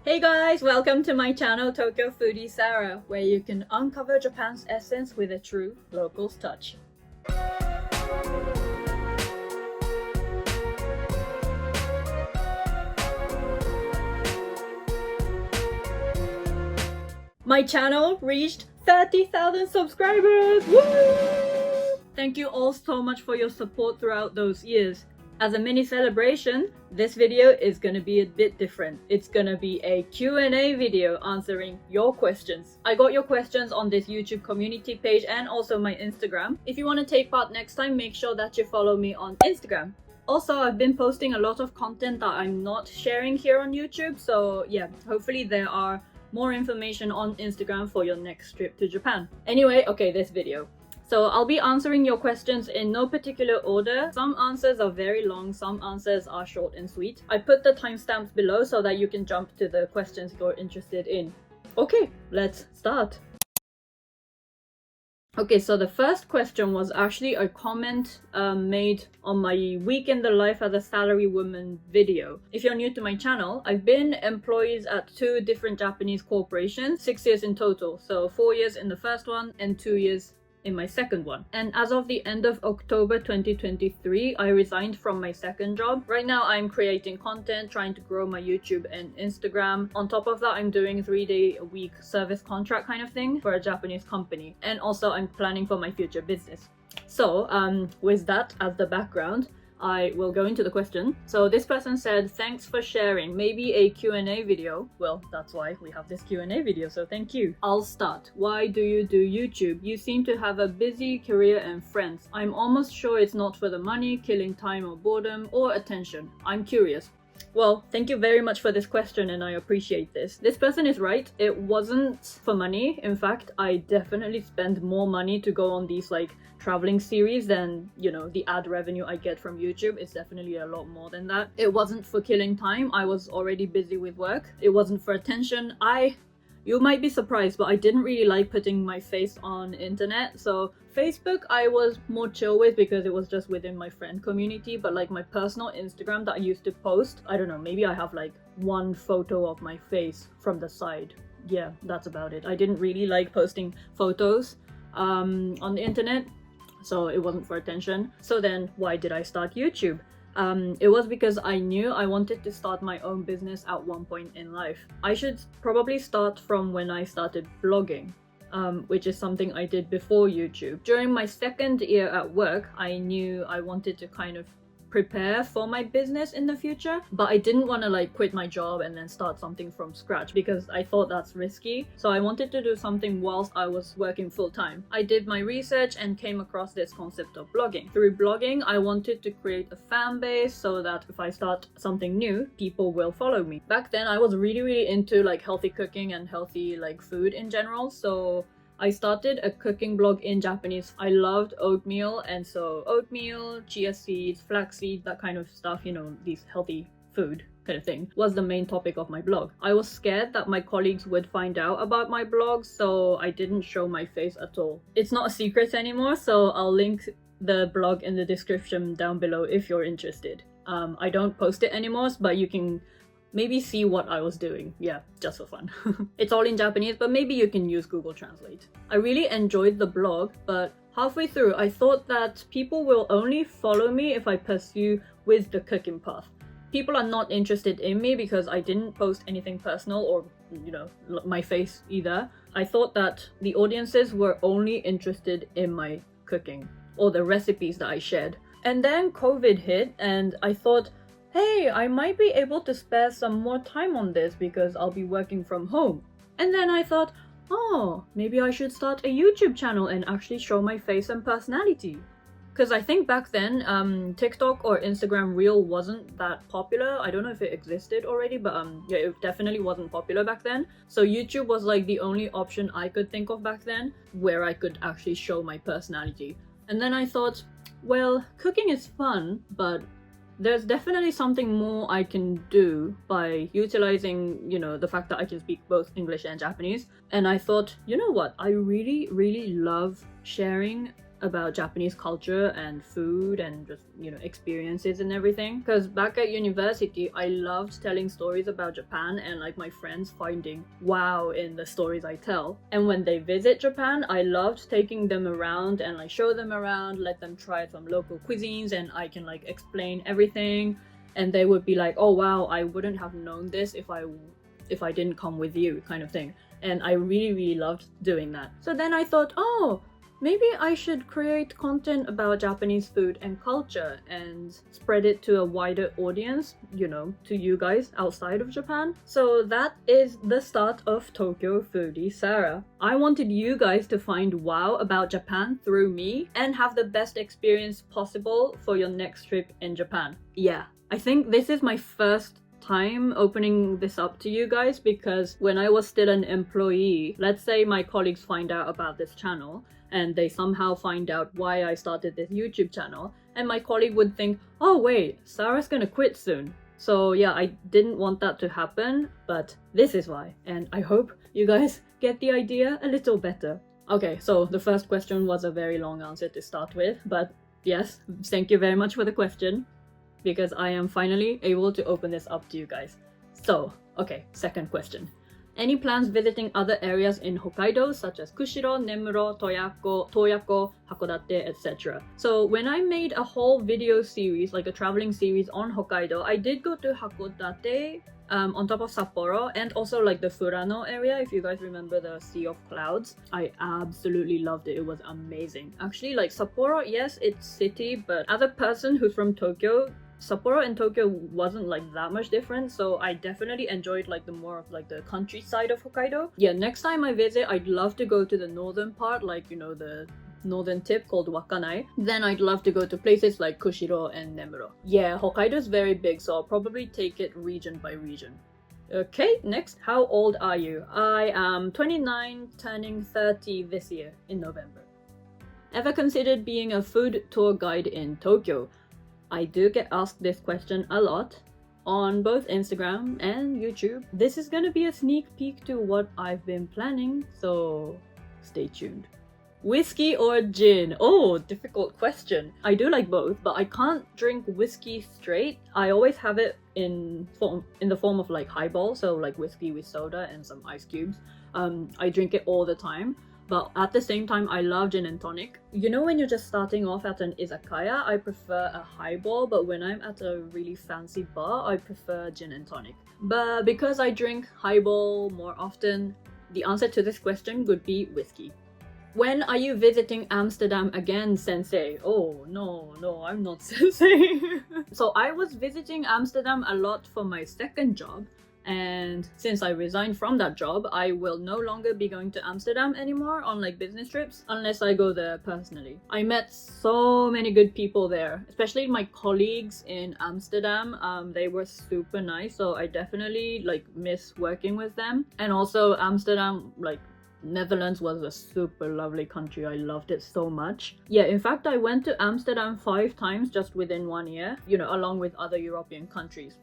Hey guys, welcome to my channel Tokyo Foodie Sarah, where you can uncover Japan's essence with a true locals touch. My channel reached 30,000 subscribers! Woo! Thank you all so much for your support throughout those years. As a mini celebration, this video is gonna be a bit different. It's gonna be a Q&A video answering your questions. I got your questions on this YouTube community page and also my Instagram. If you want to take part next time, make sure that you follow me on Instagram. Also, I've been posting a lot of content that I'm not sharing here on YouTube, so yeah, hopefully there are more information on Instagram for your next trip to Japan. Anyway, okay, this video. So I'll be answering your questions in no particular order. Some answers are very long, some answers are short and sweet. I put the timestamps below so that you can jump to the questions you're interested in. Okay, let's start. Okay, so the first question was actually a comment made on my week in the life as a salary woman video. If you're new to my channel, I've been employees at 2 different Japanese corporations, 6 years in total. So 4 years in the first one and 2 years in my second one. And as of the end of October 2023, I resigned from my second job. Right now I'm creating content, trying to grow my YouTube and Instagram. On top of that, I'm doing 3-day-a-week service contract kind of thing for a Japanese company. And also I'm planning for my future business. So with that as the background, I will go into the question. So this person said, thanks for sharing, maybe a Q&A video. Well, that's why we have this Q&A video, so thank you. I'll start. Why do you do YouTube? You seem to have a busy career and friends. I'm almost sure it's not for the money, killing time or boredom, or attention. I'm curious. Well, thank you very much for this question and I appreciate this. This person is right. It wasn't for money. In fact, I definitely spend more money to go on these traveling series than, the ad revenue I get from YouTube. It's definitely a lot more than that. It wasn't for killing time. I was already busy with work. It wasn't for attention. You might be surprised, but I didn't really like putting my face on internet. So Facebook I was more chill with because it was just within my friend community, but my personal Instagram that I used to post, I don't know, maybe I have 1 photo of my face from the side. Yeah, that's about it. I didn't really like posting photos on the internet, so it wasn't for attention. So then why did I start YouTube? It was because I knew I wanted to start my own business at one point in life. I should probably start from when I started blogging, which is something I did before YouTube. During my second year at work, I knew I wanted to kind of prepare for my business in the future, but I didn't want to quit my job and then start something from scratch because I thought that's risky. So I wanted to do something whilst I was working full-time. I did my research and came across this concept of blogging. Through blogging, I wanted to create a fan base so that if I start something new, people will follow me. Back then, I was really into healthy cooking and healthy food in general, so I started a cooking blog in Japanese. I loved oatmeal, and so oatmeal, chia seeds, flaxseed, that kind of stuff, these healthy food kind of thing, was the main topic of my blog. I was scared that my colleagues would find out about my blog, so I didn't show my face at all. It's not a secret anymore, so I'll link the blog in the description down below if you're interested. I don't post it anymore, but you can maybe see what I was doing. Yeah, just for fun. It's all in Japanese, but maybe you can use Google Translate. I really enjoyed the blog, but halfway through I thought that people will only follow me if I pursue with the cooking path. People are not interested in me because I didn't post anything personal or, my face either. I thought that the audiences were only interested in my cooking or the recipes that I shared. And then COVID hit and I thought, hey, I might be able to spare some more time on this because I'll be working from home. And then I thought, oh, maybe I should start a YouTube channel and actually show my face and personality. Because I think back then, TikTok or Instagram Reel wasn't that popular. I don't know if it existed already, but yeah, it definitely wasn't popular back then. So YouTube was the only option I could think of back then where I could actually show my personality. And then I thought, well, cooking is fun, but there's definitely something more I can do by utilizing, the fact that I can speak both English and Japanese. And I thought, you know what? I really love sharing about Japanese culture and food and just, experiences and everything. Because back at university, I loved telling stories about Japan and like my friends finding wow in the stories I tell. And when they visit Japan, I loved taking them around and like show them around, let them try some local cuisines, and I can like explain everything. And they would be like, oh wow, I wouldn't have known this if I didn't come with you, kind of thing. And I really loved doing that. So then I thought, oh, maybe I should create content about Japanese food and culture and spread it to a wider audience, to you guys outside of Japan. So that is the start of Tokyo Foodie Sarah. I wanted you guys to find wow about Japan through me and have the best experience possible for your next trip in Japan. Yeah, I think this is my first time opening this up to you guys, because when I was still an employee, let's say my colleagues find out about this channel and they somehow find out why I started this YouTube channel, and my colleague would think, oh wait, Sarah's gonna quit soon. So yeah, I didn't want that to happen, but this is why, and I hope you guys get the idea a little better. Okay, so the first question was a very long answer to start with, but yes, thank you very much for the question, because I am finally able to open this up to you guys. So, okay, second question. Any plans visiting other areas in Hokkaido, such as Kushiro, Nemuro, Toyako, Hakodate, etc.? So when I made a whole video series, like a traveling series on Hokkaido, I did go to Hakodate, on top of Sapporo, and also like the Furano area, if you guys remember the Sea of Clouds. I absolutely loved it. It was amazing. Actually, like Sapporo, yes, it's city, but as a person who's from Tokyo, Sapporo and Tokyo wasn't like that much different, so I definitely enjoyed like the more of like the countryside of Hokkaido. Yeah, next time I visit, I'd love to go to the northern part, like the northern tip called Wakanai. Then I'd love to go to places like Kushiro and Nemuro. Yeah, Hokkaido is very big, so I'll probably take it region by region. Okay, next, how old are you? I am 29, turning 30 this year in November. Ever considered being a food tour guide in Tokyo? I do get asked this question a lot on both Instagram and YouTube. This is gonna be a sneak peek to what I've been planning, so stay tuned. Whiskey or gin? Oh, difficult question. I do like both, but I can't drink whiskey straight. I always have it in the form of like highball, so like whiskey with soda and some ice cubes. I drink it all the time. But at the same time, I love gin and tonic. When you're just starting off at an izakaya, I prefer a highball, but when I'm at a really fancy bar, I prefer gin and tonic. But because I drink highball more often, the answer to this question would be whiskey. When are you visiting Amsterdam again, sensei? Oh, no, I'm not sensei. So I was visiting Amsterdam a lot for my second job. And since I resigned from that job, I will no longer be going to Amsterdam anymore on like business trips unless I go there personally. I met so many good people there, especially my colleagues in Amsterdam. They were super nice, so I definitely like miss working with them. And also Amsterdam, like Netherlands, was a super lovely country. I loved it so much. Yeah, in fact, I went to Amsterdam 5 times just within 1 year, along with other European countries.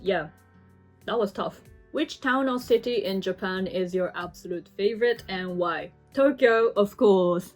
Yeah. That was tough. Which town or city in Japan is your absolute favorite and why? Tokyo, of course.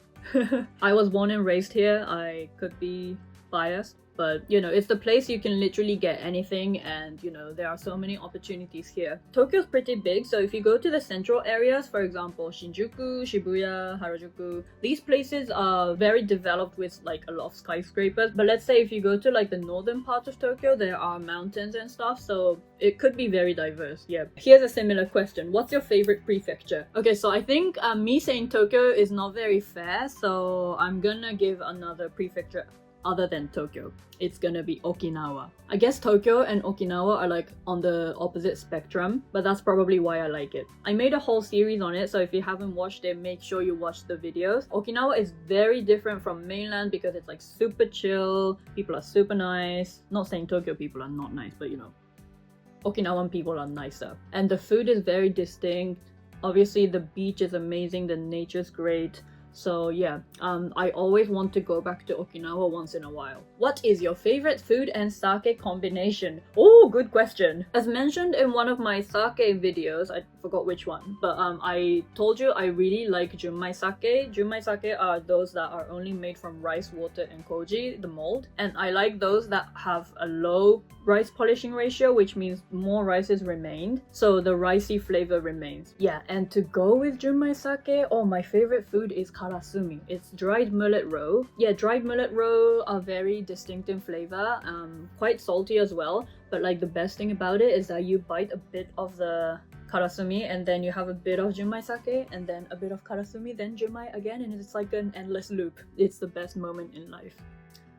I was born and raised here. I could be biased, but it's the place you can literally get anything, and there are so many opportunities here. Tokyo's pretty big, so if you go to the central areas, for example Shinjuku, Shibuya, Harajuku, these places are very developed with like a lot of skyscrapers. But let's say if you go to like the northern part of Tokyo, there are mountains and stuff, so it could be very diverse. Yeah. Here's a similar question. What's your favorite prefecture? Okay, so I think me saying Tokyo is not very fair, so I'm gonna give another prefecture other than Tokyo. It's gonna be Okinawa. I guess Tokyo and Okinawa are like on the opposite spectrum, but that's probably why I like it. I made a whole series on it, so if you haven't watched it, make sure you watch the videos. Okinawa is very different from mainland because it's like super chill, people are super nice. Not saying Tokyo people are not nice, but Okinawan people are nicer. And the food is very distinct. Obviously the beach is amazing, the nature's great. So yeah, I always want to go back to Okinawa once in a while. What is your favorite food and sake combination? Oh, good question. As mentioned in one of my sake videos, I forgot which one, but I told you I really like junmai sake. Junmai sake are those that are only made from rice, water, and koji, the mold. And I like those that have a low rice polishing ratio, which means more rice is remained, so the ricey flavor remains. Yeah, and to go with junmai sake, oh, my favorite food is karasumi. It's dried millet roe. Yeah, dried millet roe are very distinct in flavor, quite salty as well, but like the best thing about it is that you bite a bit of the karasumi and then you have a bit of junmai sake and then a bit of karasumi, then junmai again, and it's like an endless loop. It's the best moment in life.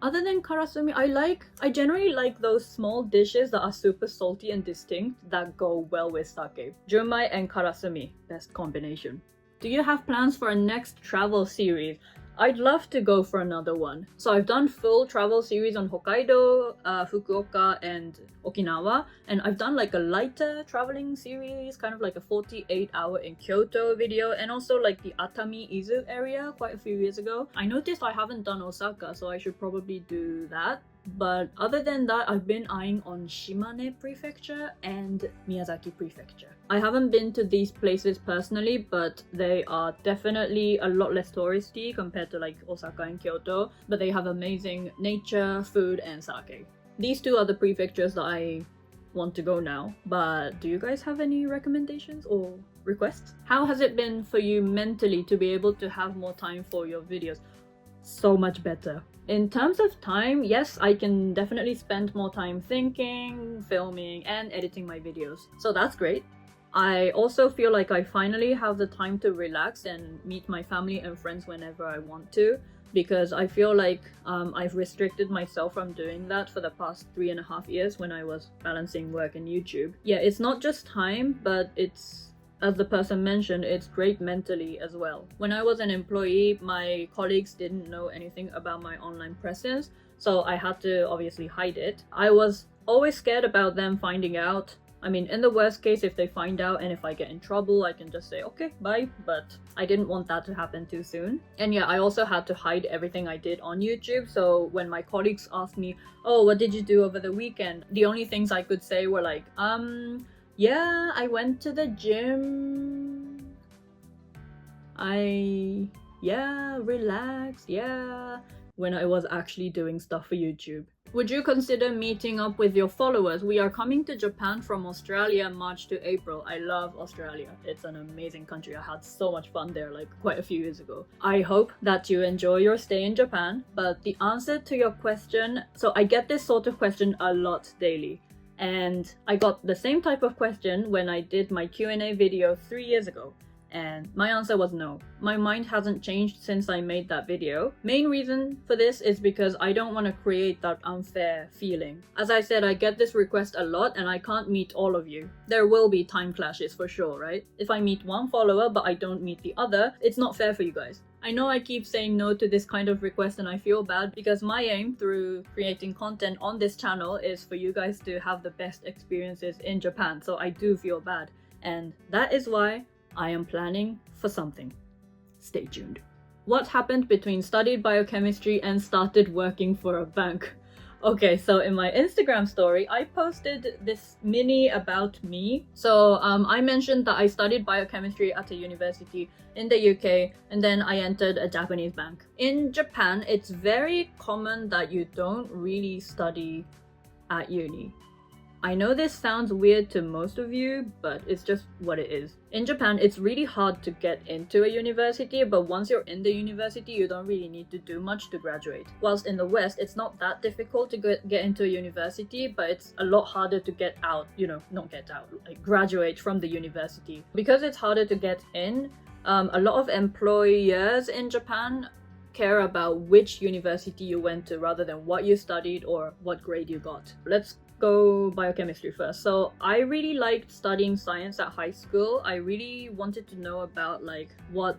Other than karasumi, I generally like those small dishes that are super salty and distinct that go well with sake. Junmai and karasumi, best combination. Do you have plans for a next travel series? I'd love to go for another one. So I've done full travel series on Hokkaido, Fukuoka, and Okinawa, and I've done like a lighter traveling series, kind of like a 48-hour in Kyoto video, and also like the Atami Izu area quite a few years ago. I noticed I haven't done Osaka, so I should probably do that. But other than that, I've been eyeing on Shimane Prefecture and Miyazaki Prefecture. I haven't been to these places personally, but they are definitely a lot less touristy compared to like Osaka and Kyoto, but they have amazing nature, food, and sake. These two are the prefectures that I want to go now, but do you guys have any recommendations or requests? How has it been for you mentally to be able to have more time for your videos? So much better. In terms of time, yes, I can definitely spend more time thinking, filming, and editing my videos. So that's great. I also feel like I finally have the time to relax and meet my family and friends whenever I want to, because I feel like I've restricted myself from doing that for the past 3.5 years when I was balancing work and YouTube. Yeah, it's not just time, but it's, as the person mentioned, it's great mentally as well. When I was an employee, my colleagues didn't know anything about my online presence, so I had to obviously hide it. I was always scared about them finding out. I mean, in the worst case, if they find out and if I get in trouble, I can just say, okay, bye. But I didn't want that to happen too soon. And yeah, I also had to hide everything I did on YouTube. So when my colleagues asked me, oh, what did you do over the weekend? The only things I could say were like, yeah, I went to the gym. Relaxed, when I was actually doing stuff for YouTube. Would you consider meeting up with your followers? We are coming to Japan from Australia March to April. I love Australia. It's an amazing country. I had so much fun there like quite a few years ago. I hope that you enjoy your stay in Japan. But the answer to your question, so I get this sort of question a lot daily. And I got the same type of question when I did my Q&A video 3 years ago. And my answer was no. My mind hasn't changed since I made that video. Main reason for this is because I don't want to create that unfair feeling. As I said, I get this request a lot and I can't meet all of you. There will be time clashes for sure, right? If I meet one follower but I don't meet the other, it's not fair for you guys. I know I keep saying no to this kind of request and I feel bad because my aim through creating content on this channel is for you guys to have the best experiences in Japan, so I do feel bad. And that is why I am planning for something. Stay tuned. What happened between studied biochemistry and started working for a bank? Okay, so in my Instagram story, I posted this mini about me. So I mentioned that I studied biochemistry at a university in the UK and then I entered a Japanese bank. In Japan, it's very common that you don't really study at uni. I know this sounds weird to most of you, but it's just what it is. In Japan, it's really hard to get into a university, but once you're in the university, you don't really need to do much to graduate. Whilst in the West, it's not that difficult to get into a university, but it's a lot harder to get out, like graduate from the university. Because it's harder to get in, a lot of employers in Japan care about which university you went to rather than what you studied or what grade you got. Let's go biochemistry first. So I really liked studying science at high school. I really wanted to know about like what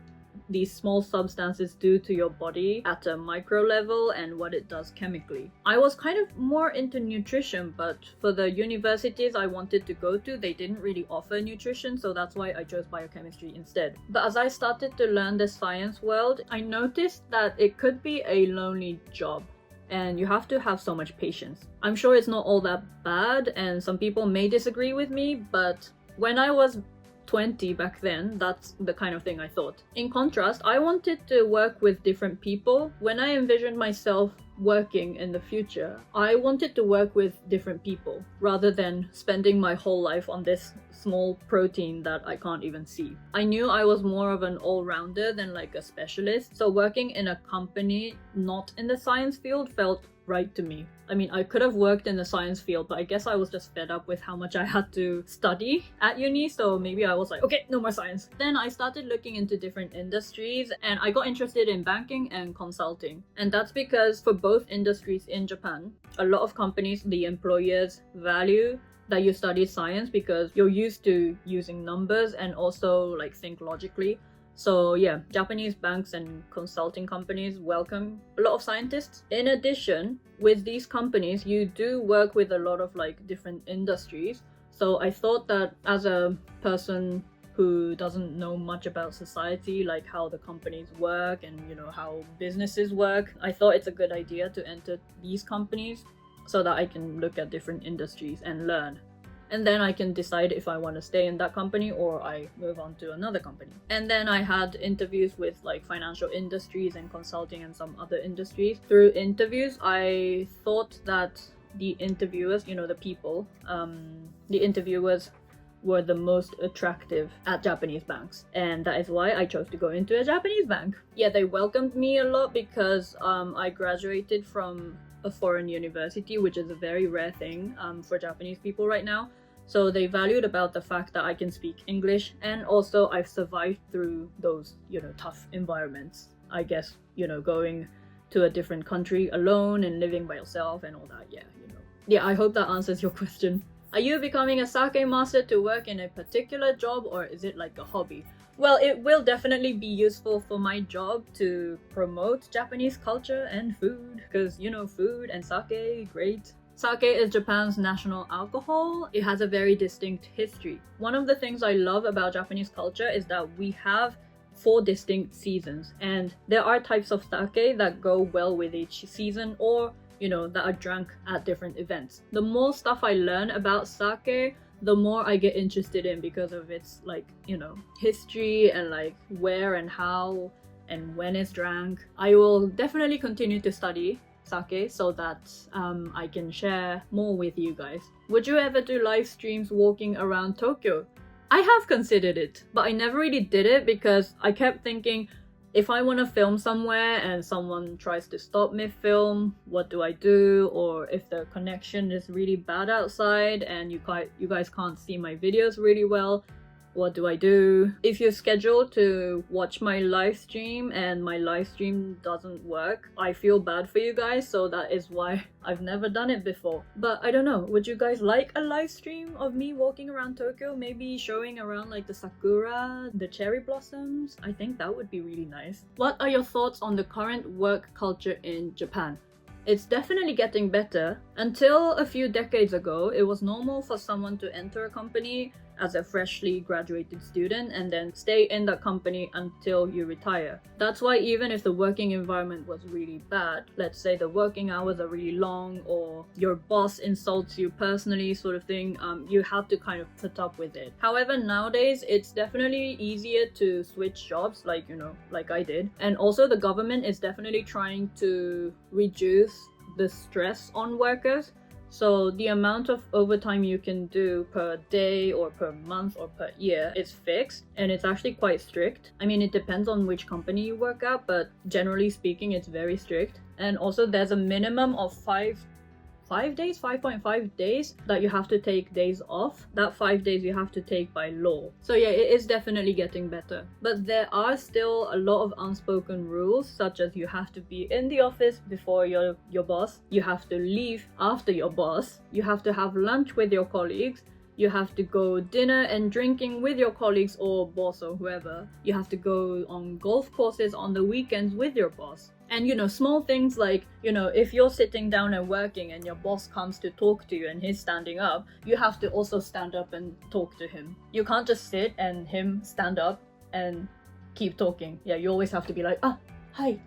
these small substances do to your body at a micro level and what it does chemically. I was kind of more into nutrition, but for the universities I wanted to go to, they didn't really offer nutrition, so that's why I chose biochemistry instead. But as I started to learn the science world, I noticed that it could be a lonely job, and you have to have so much patience. I'm sure it's not all that bad, and some people may disagree with me, but when I was 20 back then, that's the kind of thing I thought. In contrast, I wanted to work with different people. When I envisioned myself working in the future, I wanted to work with different people rather than spending my whole life on this small protein that I can't even see. I knew I was more of an all-rounder than like a specialist, so working in a company not in the science field felt right to me. I mean, I could have worked in the science field, but I guess I was just fed up with how much I had to study at uni, so maybe I was like, okay, no more science. Then I started looking into different industries, and I got interested in banking and consulting. And that's because for both industries in Japan, a lot of companies, the employers value that you study science because you're used to using numbers and also like think logically. So yeah, Japanese banks and consulting companies welcome a lot of scientists. In addition, with these companies, you do work with a lot of like different industries. So I thought that as a person who doesn't know much about society, like how the companies work and how businesses work, I thought it's a good idea to enter these companies so that I can look at different industries and learn. And then I can decide if I want to stay in that company or I move on to another company. And then I had interviews with like financial industries and consulting and some other industries. Through interviews, I thought that the interviewers, the people, the interviewers were the most attractive at Japanese banks. And that is why I chose to go into a Japanese bank. Yeah, they welcomed me a lot because I graduated from a foreign university, which is a very rare thing for Japanese people right now. So they valued about the fact that I can speak English, and also I've survived through those, tough environments. I guess, going to a different country alone and living by yourself and all that, Yeah, I hope that answers your question. Are you becoming a sake master to work in a particular job, or is it like a hobby? Well, it will definitely be useful for my job to promote Japanese culture and food, because food and sake, great. Sake is Japan's national alcohol. It has a very distinct history. One of the things I love about Japanese culture is that we have 4 distinct seasons, and there are types of sake that go well with each season, or that are drank at different events. The more stuff I learn about sake, the more I get interested in because of its history and like where and how and when it's drank. I will definitely continue to study sake so that I can share more with you guys. Would you ever do live streams walking around Tokyo? I have considered it, but I never really did it because I kept thinking, if I want to film somewhere and someone tries to stop me film, what do I do? Or if the connection is really bad outside and you guys can't see my videos really well, what do I do? If you're scheduled to watch my live stream and my live stream doesn't work, I feel bad for you guys, so that is why I've never done it before. But I don't know, would you guys like a live stream of me walking around Tokyo, maybe showing around like the sakura, the cherry blossoms? I think that would be really nice. What are your thoughts on the current work culture in Japan? It's definitely getting better. Until a few decades ago, it was normal for someone to enter a company as a freshly graduated student and then stay in that company until you retire. That's why even if the working environment was really bad, let's say the working hours are really long or your boss insults you personally sort of thing, you have to kind of put up with it. However, nowadays it's definitely easier to switch jobs like I did. And also the government is definitely trying to reduce the stress on workers. So the amount of overtime you can do per day or per month or per year is fixed, and it's actually quite strict. I mean, it depends on which company you work at, but generally speaking, it's very strict. And also there's a minimum of 5.5 days that you have to take days off. That 5 days you have to take by law. So yeah, it is definitely getting better. But there are still a lot of unspoken rules, such as you have to be in the office before your boss, you have to leave after your boss, you have to have lunch with your colleagues, You have to go dinner and drinking with your colleagues or boss or whoever. You have to go on golf courses on the weekends with your boss. And small things like, if you're sitting down and working and your boss comes to talk to you and he's standing up, you have to also stand up and talk to him. You can't just sit and him stand up and keep talking. Yeah, you always have to be like, hi.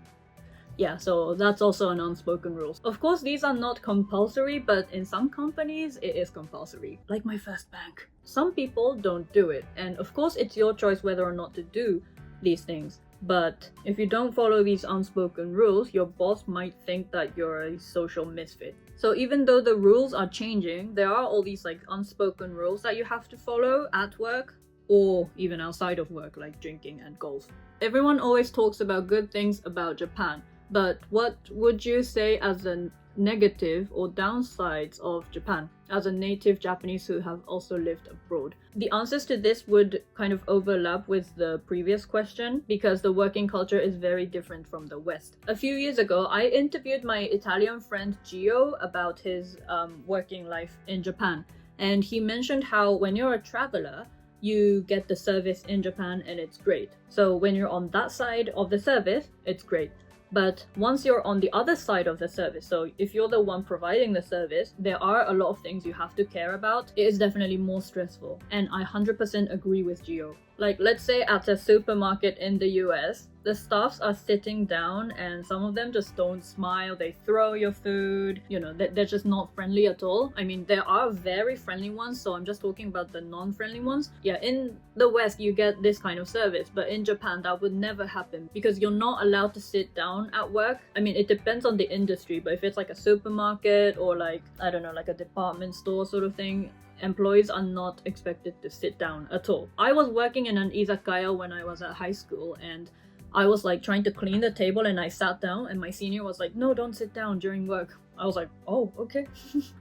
Yeah, so that's also an unspoken rule. Of course, these are not compulsory, but in some companies, it is compulsory. Like my first bank. Some people don't do it. And of course, it's your choice whether or not to do these things. But if you don't follow these unspoken rules, your boss might think that you're a social misfit. So even though the rules are changing, there are all these like unspoken rules that you have to follow at work or even outside of work, like drinking and golf. Everyone always talks about good things about Japan, but what would you say as a negative or downsides of Japan as a native Japanese who have also lived abroad? The answers to this would kind of overlap with the previous question because the working culture is very different from the West. A few years ago, I interviewed my Italian friend Gio about his working life in Japan, and he mentioned how when you're a traveler, you get the service in Japan and it's great. So when you're on that side of the service, it's great. But once you're on the other side of the service, so if you're the one providing the service, there are a lot of things you have to care about. It is definitely more stressful. And I 100% agree with Gio. Like, let's say at a supermarket in the US, the staffs are sitting down and some of them just don't smile. They throw your food. They're just not friendly at all. I mean, there are very friendly ones, so I'm just talking about the non-friendly ones. Yeah, in the West, you get this kind of service, but in Japan, that would never happen because you're not allowed to sit down at work. I mean, it depends on the industry, but if it's like a supermarket or like, I don't know, like a department store sort of thing, employees are not expected to sit down at all. I was working in an izakaya when I was at high school, and I was like trying to clean the table and I sat down and my senior was like, no, don't sit down during work. I was like, oh, okay.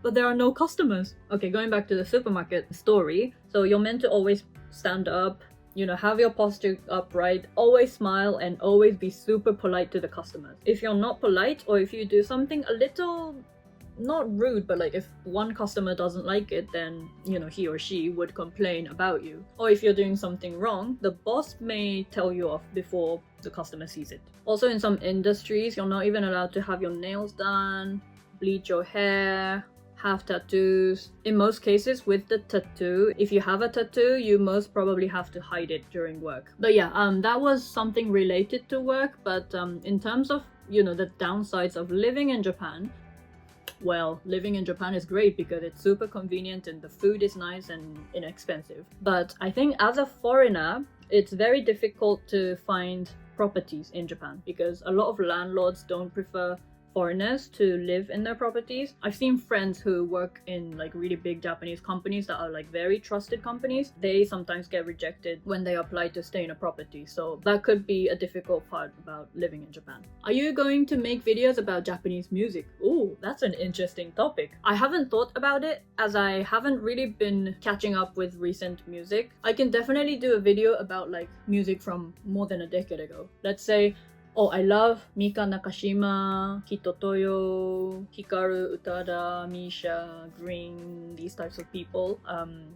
But there are no customers. Okay, going back to the supermarket story. So you're meant to always stand up, have your posture upright, always smile, and always be super polite to the customers. If you're not polite or if you do something a little not rude, but like if one customer doesn't like it, then he or she would complain about you. Or if you're doing something wrong, the boss may tell you off before the customer sees it. Also, in some industries, you're not even allowed to have your nails done, bleach your hair, have tattoos. In most cases with the tattoo, if you have a tattoo, you most probably have to hide it during work. But yeah, that was something related to work. But in terms of the downsides of living in Japan, well, living in Japan is great because it's super convenient and the food is nice and inexpensive. But I think as a foreigner, it's very difficult to find properties in Japan because a lot of landlords don't prefer foreigners to live in their properties. I've seen friends who work in like really big Japanese companies that are like very trusted companies. They sometimes get rejected when they apply to stay in a property. So that could be a difficult part about living in Japan. Are you going to make videos about Japanese music? Ooh, that's an interesting topic. I haven't thought about it as I haven't really been catching up with recent music. I can definitely do a video about like music from more than a decade ago. Let's say, oh, I love Mika Nakashima, Hitotoyo, Hikaru Utada, Misha, Green, these types of people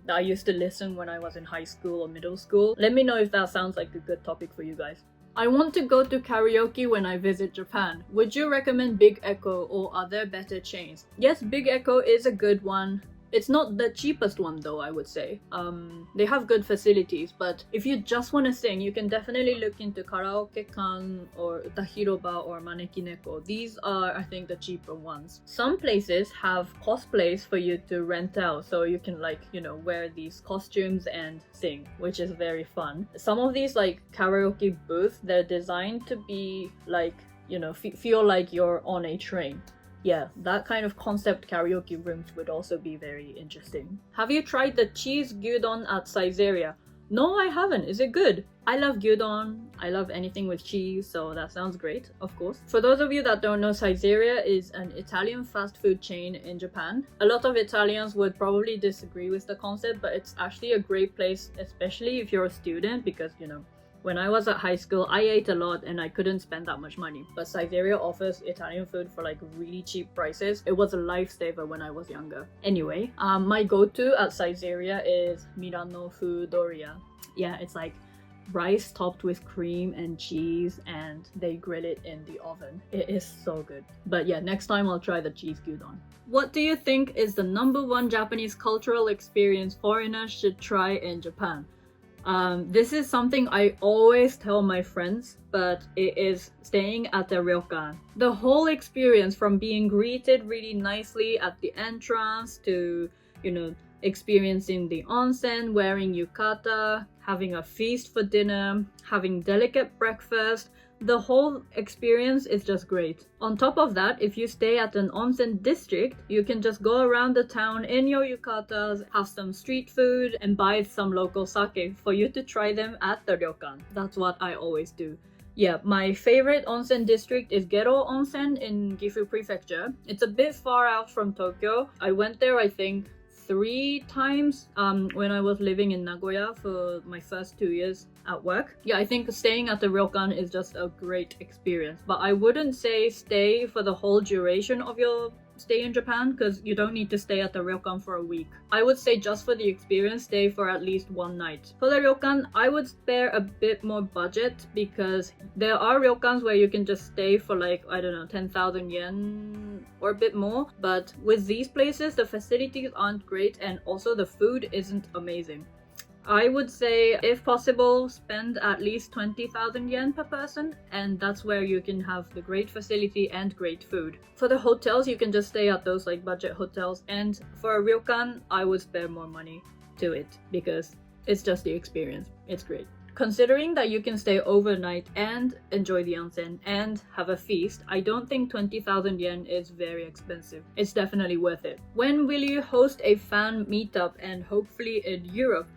that I used to listen when I was in high school or middle school. Let me know if that sounds like a good topic for you guys. I want to go to karaoke when I visit Japan. Would you recommend Big Echo or are there better chains? Yes, Big Echo is a good one. It's not the cheapest one though, I would say. They have good facilities, but if you just want to sing, you can definitely look into Karaoke-kan or Utahiroba or Manekineko. These are, I think, the cheaper ones. Some places have cosplays for you to rent out, so you can like, wear these costumes and sing, which is very fun. Some of these like karaoke booths, they're designed to be like, feel like you're on a train. Yeah, that kind of concept karaoke rooms would also be very interesting. Have you tried the cheese gyudon at Saizeriya? No, I haven't. Is it good? I love gyudon. I love anything with cheese, so that sounds great, of course. For those of you that don't know, Saizeriya is an Italian fast food chain in Japan. A lot of Italians would probably disagree with the concept, but it's actually a great place, especially if you're a student, because, When I was at high school, I ate a lot and I couldn't spend that much money. But Saizeriya offers Italian food for like really cheap prices. It was a lifesaver when I was younger. Anyway, my go-to at Saizeriya is Milano Foodoria. Yeah, it's like rice topped with cream and cheese, and they grill it in the oven. It is so good. But yeah, next time I'll try the cheese gyudon. What do you think is the #1 Japanese cultural experience foreigners should try in Japan? This is something I always tell my friends, but it is staying at the ryokan. The whole experience, from being greeted really nicely at the entrance to, experiencing the onsen, wearing yukata, having a feast for dinner, having delicate breakfast, the whole experience is just great. On top of that, if you stay at an onsen district, you can just go around the town in your yukatas, have some street food, and buy some local sake for you to try them at the ryokan. That's what I always do. Yeah, my favorite onsen district is Gero Onsen in Gifu Prefecture. It's a bit far out from Tokyo. I went there, I think, 3 times when I was living in Nagoya for my first 2 years at work. Yeah, I think staying at the ryokan is just a great experience, but I wouldn't say stay for the whole duration of your stay in Japan, because you don't need to stay at the ryokan for a week. I would say just for the experience, stay for at least 1 night. For the ryokan, I would spare a bit more budget, because there are ryokans where you can just stay for like, I don't know, 10,000 yen or a bit more. But with these places, the facilities aren't great, and also the food isn't amazing. I would say, if possible, spend at least 20,000 yen per person, and that's where you can have the great facility and great food. For the hotels, you can just stay at those like budget hotels, and for a ryokan, I would spare more money to it, because it's just the experience. It's great. Considering that you can stay overnight and enjoy the onsen and have a feast, I don't think 20,000 yen is very expensive. It's definitely worth it. When will you host a fan meetup, and hopefully in Europe?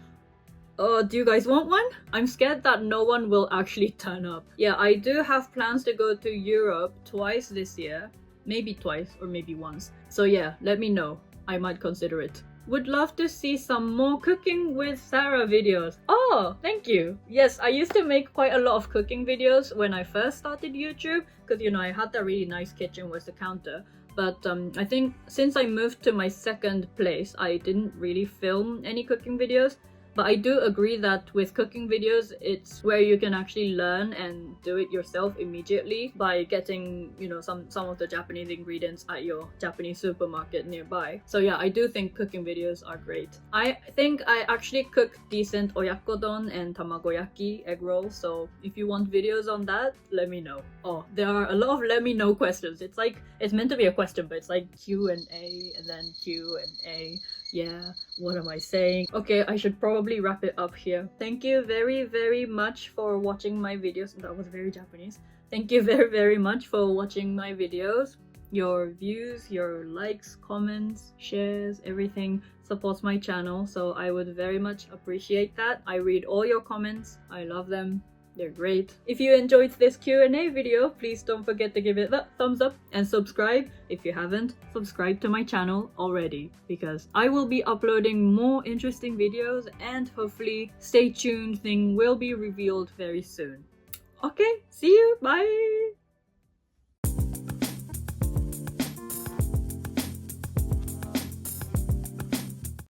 Oh, do you guys want one? I'm scared that no one will actually turn up. Yeah, I do have plans to go to Europe twice this year. Maybe twice or maybe once. So yeah, let me know. I might consider it. Would love to see some more cooking with Sarah videos. Oh, thank you. Yes, I used to make quite a lot of cooking videos when I first started YouTube, because I had that really nice kitchen with the counter. But I think since I moved to my second place, I didn't really film any cooking videos. But I do agree that with cooking videos, it's where you can actually learn and do it yourself immediately by getting, some of the Japanese ingredients at your Japanese supermarket nearby. So yeah, I do think cooking videos are great. I think I actually cook decent oyakodon and tamagoyaki egg rolls, so if you want videos on that, let me know. Oh, there are a lot of let me know questions. It's like, it's meant to be a question, but it's like Q&A and then Q&A. Yeah, what am I saying? Okay, I should probably wrap it up here. Thank you very, very much for watching my videos. That was very Japanese. Thank you very, very much for watching my videos. Your views, your likes, comments, shares, everything supports my channel, so I would very much appreciate that. I read all your comments. I love them. They're great. If you enjoyed this Q&A video, please don't forget to give it that thumbs up and subscribe if you haven't subscribed to my channel already, because I will be uploading more interesting videos, and hopefully stay tuned, thing will be revealed very soon. Okay, see you, bye!